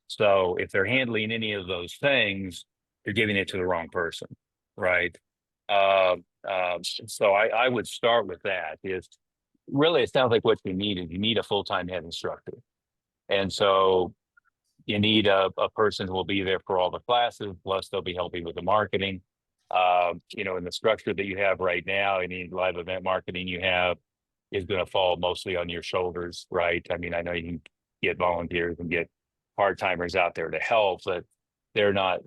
So if they're handling any of those things, they're giving it to the wrong person, right? So I would start with that. Is really it sounds like what you need a full-time head instructor, and so you need a person who will be there for all the classes, plus they'll be helping with the marketing. In the structure that you have right now, any live event marketing you have is going to fall mostly on your shoulders, right? I mean, I know you can get volunteers and get part-timers out there to help, but they're not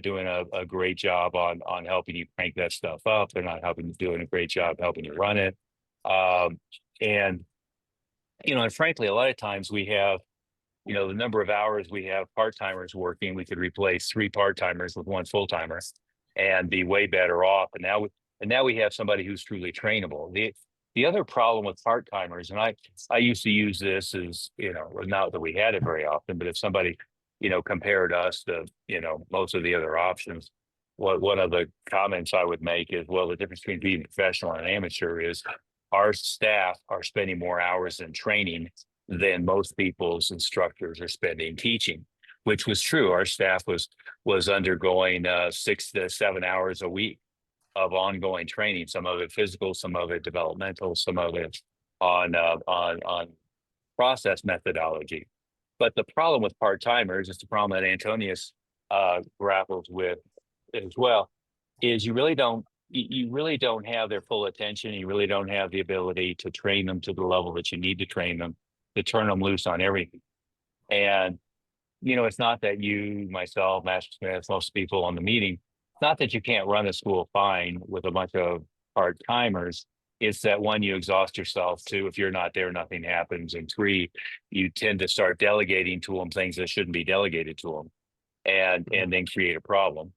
doing a great job on helping you crank that stuff up. They're not helping you doing a great job helping you run it. Um, and and frankly, a lot of times we have the number of hours we have part-timers working, we could replace three part-timers with one full-timer and be way better off. And now we have somebody who's truly trainable. The other problem with part-timers, and I used to use this as, well, not that we had it very often, but if somebody, compared us to, most of the other options, one of the comments I would make is, well, the difference between being professional and amateur is our staff are spending more hours in training than most people's instructors are spending teaching, which was true. Our staff was undergoing 6 to 7 hours a week of ongoing training. Some of it physical, some of it developmental, some of it on process methodology. But the problem with part timers is the problem that Antonius grapples with as well. Is you really don't have their full attention. You really don't have the ability to train them to the level that you need to train them, to turn them loose on everything. And, it's not that you, myself, Master Smith, most people on the meeting, it's not that you can't run a school fine with a bunch of part timers. It's that one, you exhaust yourself. Two, if you're not there, nothing happens. And three, you tend to start delegating to them things that shouldn't be delegated to them, and then create a problem.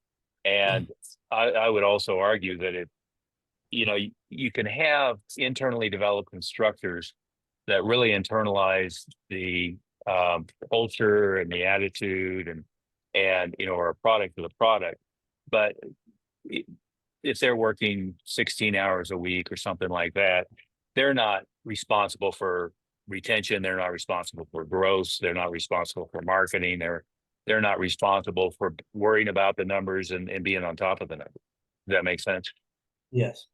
And I would also argue that you can have internally developed instructors that really internalize the culture and the attitude and are a product of the product. But if they're working 16 hours a week or something like that, they're not responsible for retention. They're not responsible for growth. They're not responsible for marketing. They're not responsible for worrying about the numbers and being on top of the numbers. Does that make sense? Yes.